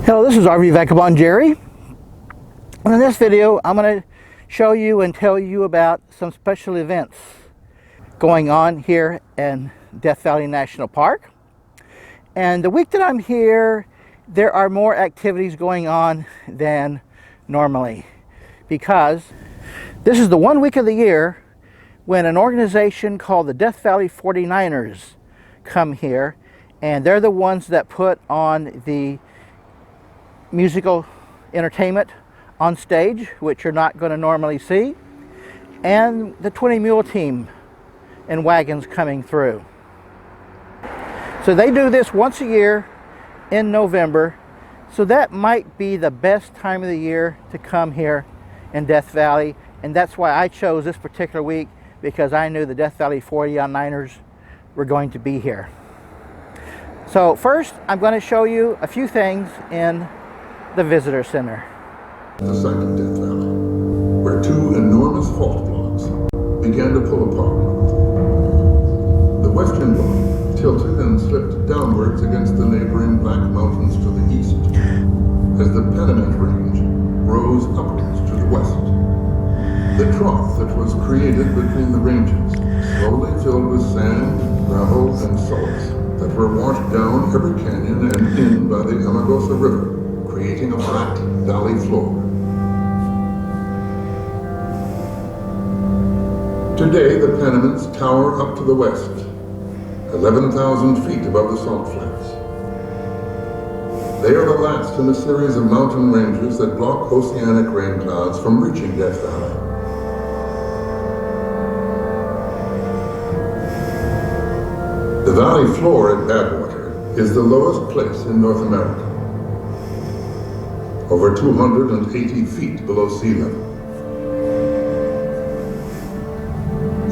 Hello, this is RV Vagabond Jerry. And in this video, I'm going to show you and tell you about some special events going on here in Death Valley National Park. And the week that I'm here, there are more activities going on than normally, because this is the one week of the year when an organization called the Death Valley 49ers come here, and they're the ones that put on the musical entertainment on stage, which you're not going to normally see, and the 20 Mule team and wagons coming through. So they do this once a year in November, so that might be the best time of the year to come here in Death Valley, and that's why I chose this particular week, because I knew the Death Valley 49ers were going to be here. So first, I'm going to show you a few things in the Visitor Center. The site of Death Valley, where two enormous fault blocks began to pull apart. The western block tilted and slipped downwards against the neighboring Black Mountains to the east, as the Panamint Range rose upwards to the west. The trough that was created between the ranges slowly filled with sand, gravel, and salts that were washed down every canyon and in by the Amargosa River, creating a flat valley floor. Today, the Panamints tower up to the west, 11,000 feet above the salt flats. They are the last in a series of mountain ranges that block oceanic rain clouds from reaching Death Valley. The valley floor at Badwater is the lowest place in North America, over 280 feet below sea level.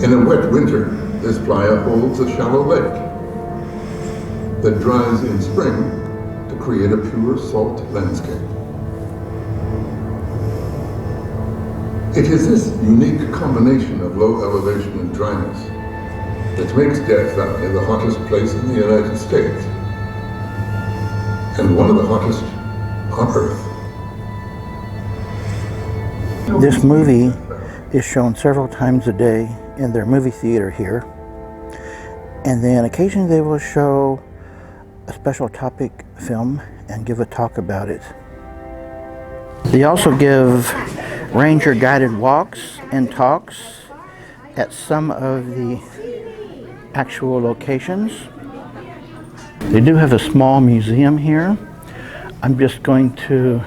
In a wet winter, this playa holds a shallow lake that dries in spring to create a pure salt landscape. It is this unique combination of low elevation and dryness that makes Death Valley the hottest place in the United States, and one of the hottest on Earth. This movie is shown several times a day in their movie theater here, and then occasionally they will show a special topic film and give a talk about it. They also give ranger guided walks and talks at some of the actual locations. They do have a small museum here. I'm just going to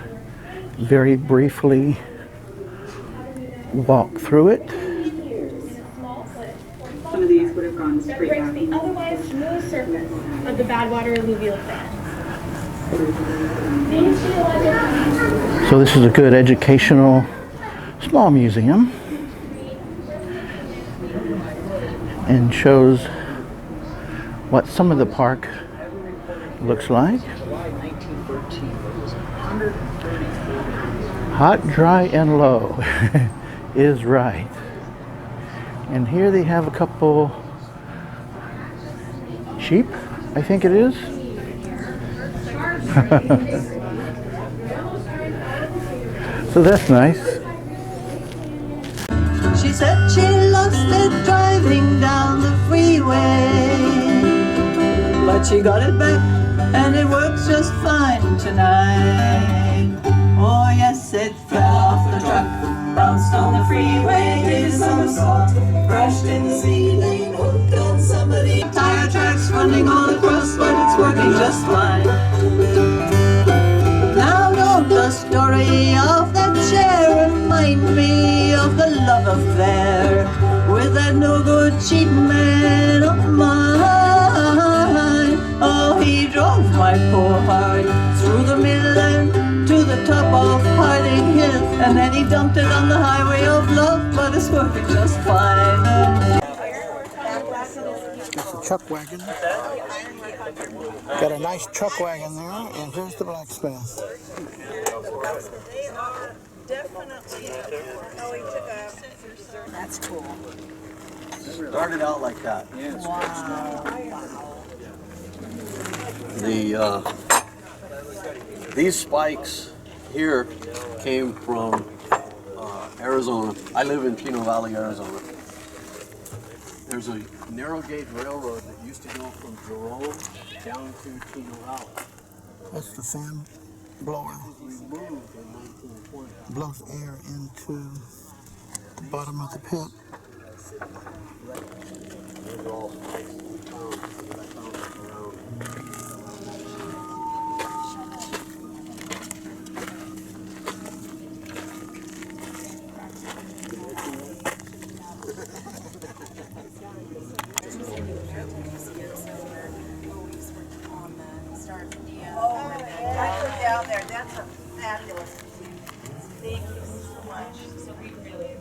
very briefly walk through it. Some of these would have gone straight down. The otherwise smooth surface of the Badwater alluvial fan. So this is a good educational small museum, and shows what some of the park looks like. Hot, dry, and low is right. And here they have a couple sheep, I think it is. So that's nice. She said she lost it driving down the freeway, but she got it back and it works just fine tonight. Oh yes, it fell off the truck, bounced on the freeway, did a somersault, crashed in the ceiling, hooked on somebody. Tire tracks running all across, but it's working just fine. Now don't the story of that chair remind me of the love affair with that no good cheap man of mine. Oh, he drove my poor heart through the Midland to the top of Harding Hill, and then he dumped it on the highway of love, but it's working just fine. It's a chuck wagon. Got a nice chuck wagon there, and here's the blacksmith. They are definitely. Oh, he took a. That's cool. Started out like that. Wow. The These spikes here came from Arizona. I live in Chino Valley, Arizona. There's a narrow gauge railroad that used to go from Jerome down to Chino Valley. That's the fan blower. It was removed in 1920. Blows air into the bottom of the pit. These are all spikes that I found around. I put down there, that's a fabulous. Thank you so much. So we really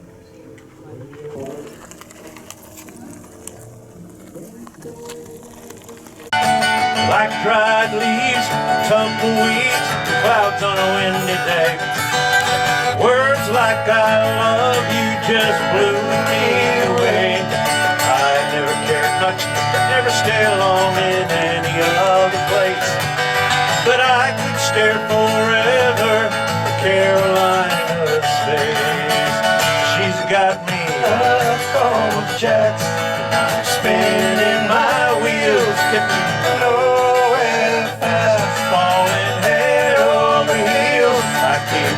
Like dried leaves, tumbleweeds, clouds on a windy day. Words like I love you just blew me away. I never cared much, never stay long in any other place. But I could stare forever at Carolina's face. She's got me up on the jacks, and I'm spinning my wheels, getting nowhere fast, falling head over heels. I keep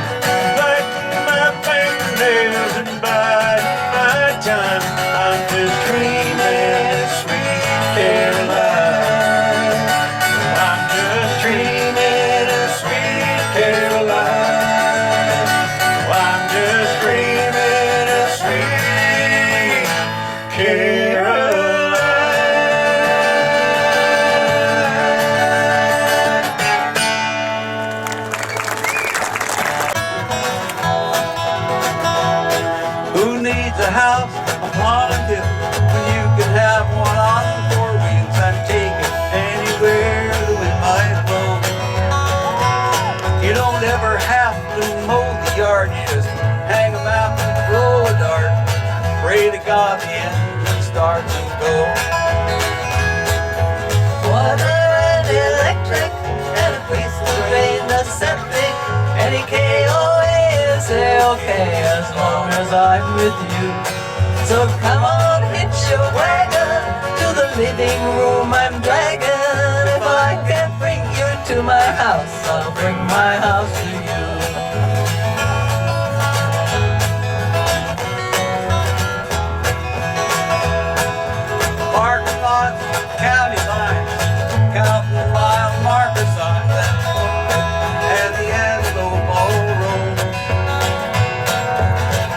biting my fingernails and biding my time. I'm just dreaming of sweet Caroline. I'm just dreaming of sweet Caroline. I'm just dreaming of sweet Caroline. Who needs a house upon a hill when you can have one on four wheels and take it anywhere the wind might blow? You don't ever have to mow the yard, you just hang a map and throw a dart. Pray to God the engine starts and goes. Water and electric, and a place to drain the septic. Any KOA is okay as long as I'm with you. So come on, hitch your wagon to the living room I'm dragging. If I can't bring you to my house, I'll bring my house to you. Parking lots, county lines, counting mile marker signs, and the Antelope Road.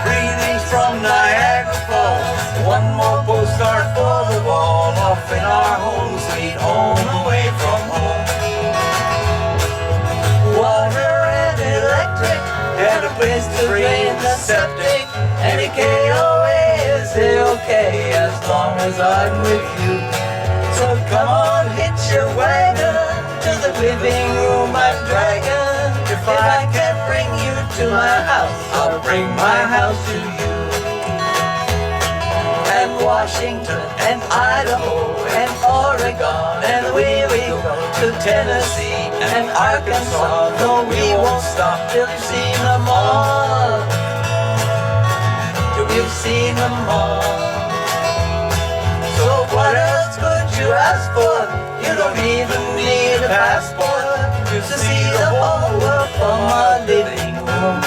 Greetings from Niagara Falls, one more postcard for the wall, off in our home sweet home, away from home. Water and electric, And a place to drain the septic. any KOA is okay as long as I'm with you. So come on, hitch your wagon to the living room I'm dragging. If I can't bring you to my house, I'll bring my house to you. And Washington and Idaho and Oregon, and we will go to Tennessee and Arkansas. No, we won't stop till we've seen them all. Till we've seen them all. So what else could you ask for? You don't even need a passport to see the whole world from our living room.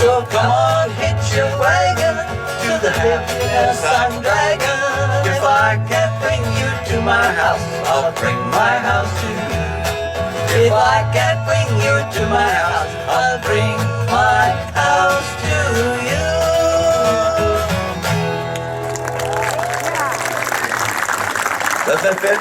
So come on, hitch your wagon to the happiness I'm dragging. If I can't bring you to my house, I'll bring my house to you. If I can't bring you to my house, I'll bring my house to you. Does that fit?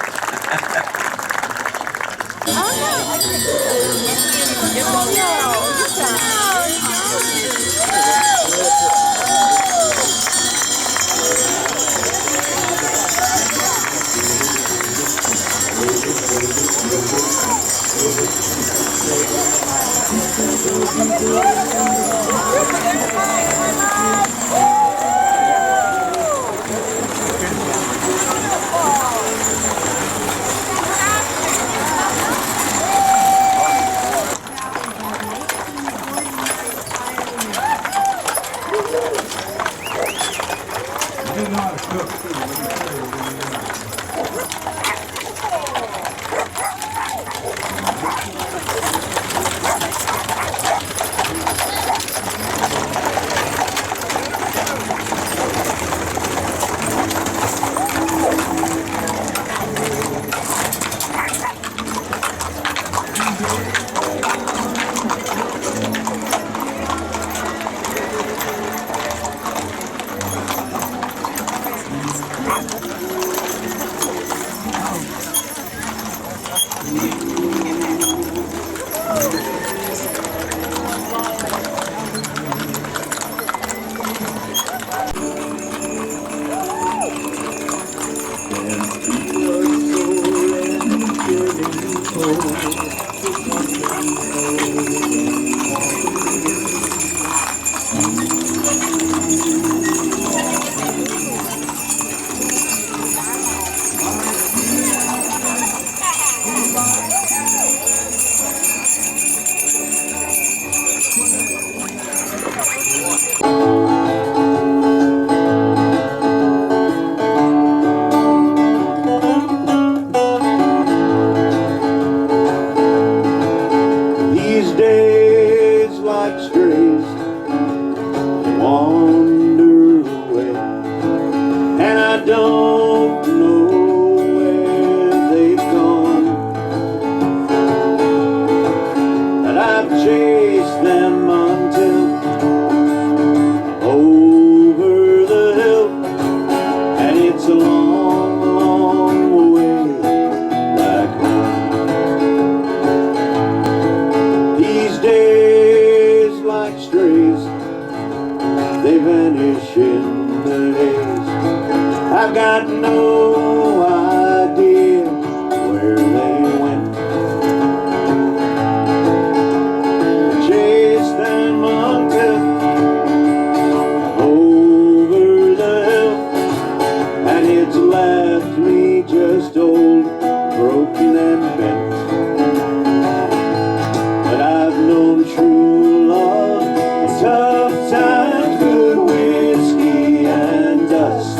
These days, like strays, wander away, and I don't know where they've gone. And I've chased them until over the hill, and it's a long, long way back home. These days, like strays, they vanish in the haze. I've got no idea where they went. Chase them until over the hill, and it's left me just old, broken and bent. But I've known true love in tough times, good whiskey and dust.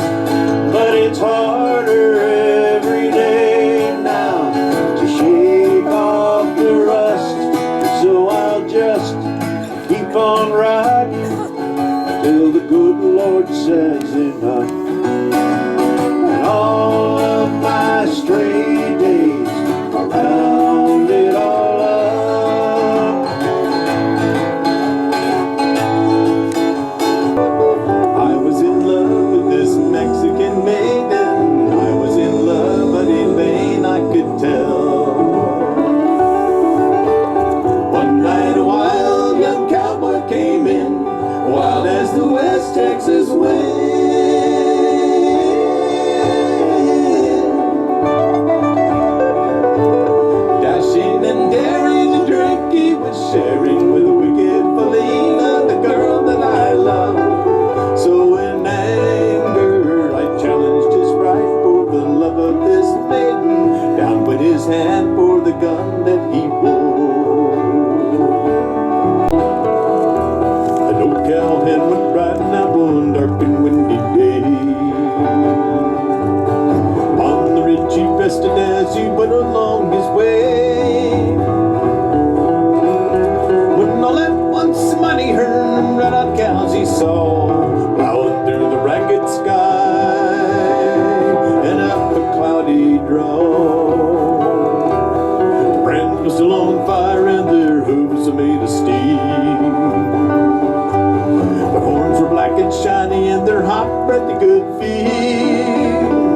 But it's harder every day now to shake off the rust. So I'll just keep on riding till the good Lord says enough. And all of my stray days around it all up, I was in love with this Mexican maiden. I was in love, but in vain I could tell. One night a wild young cowboy came in, wild as the West Texas wind. Dashing and daring to drink, he was sharing with a wicked Felina, the girl that I love. So in anger I challenged his right for the love of this maiden. Down went his hand for the gun that he wore. An old cowhand went riding out one dark and windy day. On the ridge he rested as he went along his way, when all at once a mighty herd of red-eyed cows he saw plowing through the ragged sky and up a cloudy draw. The brands were still on fire and their hooves were made of steel. Their horns were black and shiny and their hot breath they could feel.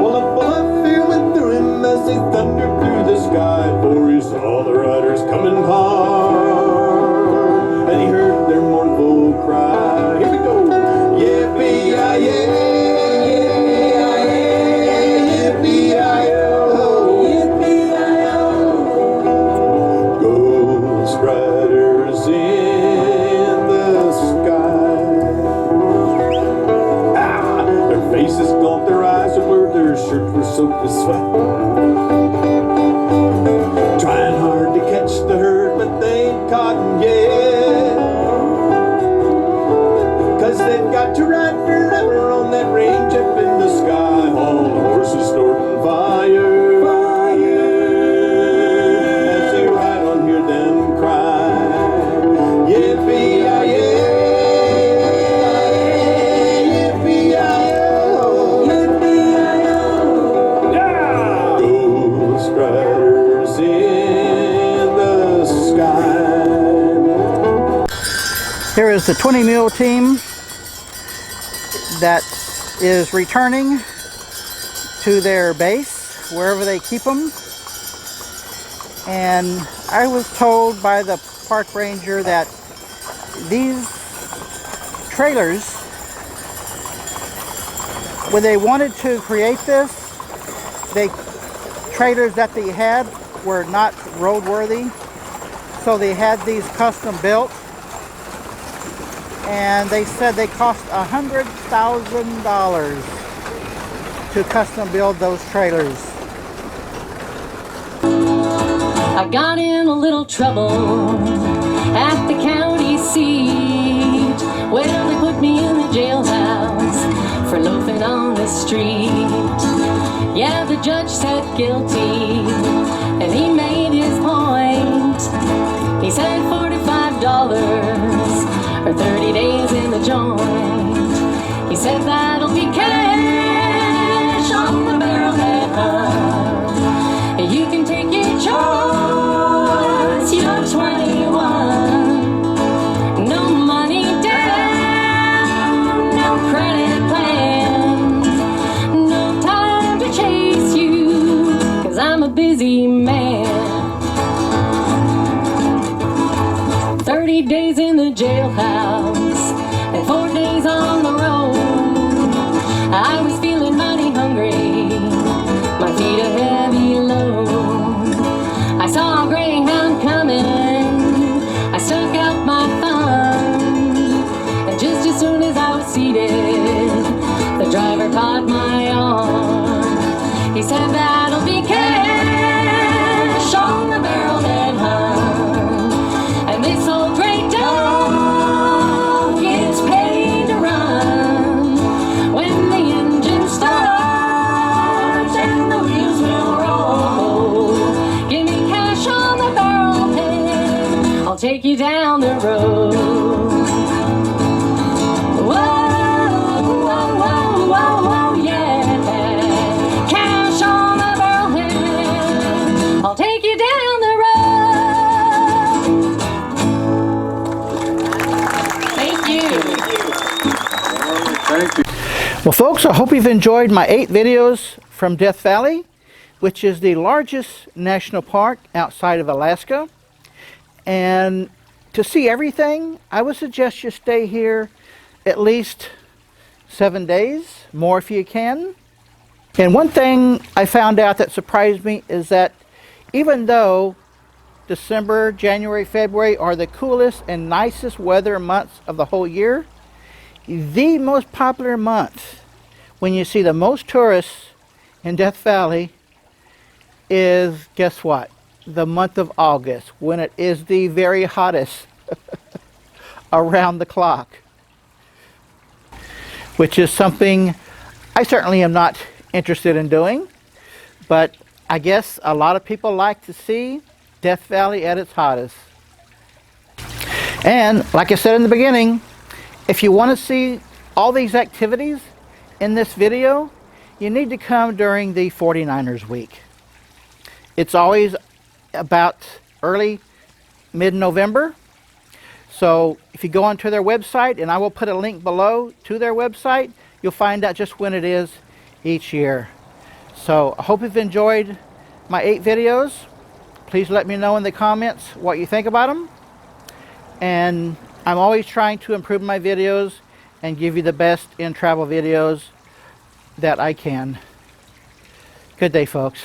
Well, a bullet fear went through him as they thundered through the sky, for he saw the riders coming hard, and he heard their mournful cry. Here we go. Yippee-yi-yay, yippee-yi-yo, yippee-yi-yo. Go in the sky. Here is the 20 mule team that is returning to their base, wherever they keep them. And I was told by the park ranger that these trailers, when they wanted to create this, the trailers that they had were not roadworthy, so they had these custom built, and they said they cost $100,000 to custom build those trailers. I got in a little trouble at the county seat. Well, they put me in the jailhouse for loafing on the street. Yeah, the judge said guilty, and he made his point. He said $45 or 30 days in the joint. He said that'll be cash on the barrelhead hunt. You can take your choice, you're 21. No money down, no credit plan, no time to chase you, 'cause I'm a busy man. 30 days in the jailhouse and 4 days on the road. I was feeling mighty hungry, my feet a heavy load. I saw a greyhound coming, I stuck out my thumb, and just as soon as I was seated, the driver caught my arm. He said that'll be cash on the barrelhead hunt, and this old great dog gets paid to run when the engine starts and the wheels will roll. Give me cash on the barrelhead, I'll take you down the road. Whoa, whoa, whoa, whoa, whoa, yeah. Cash on the barrelhead, I'll take you down the road. Thank you. Thank you. Well, folks, I hope you've enjoyed my 8 videos from Death Valley, which is the largest national park outside of Alaska. And to see everything, I would suggest you stay here at least 7 days, more if you can. And one thing I found out that surprised me is that even though December, January, February are the coolest and nicest weather months of the whole year, the most popular month when you see the most tourists in Death Valley is, guess what? The month of August, when it is the very hottest around the clock, which is something I certainly am not interested in doing, but I guess a lot of people like to see Death Valley at its hottest. And like I said in the beginning, if you want to see all these activities in this video, you need to come during the 49ers week. It's always about early, mid-November. So if you go onto their website, and I will put a link below to their website, you'll find out just when it is each year. So I hope you've enjoyed my 8 videos. Please let me know in the comments what you think about them. And I'm always trying to improve my videos and give you the best in travel videos that I can. Good day, folks.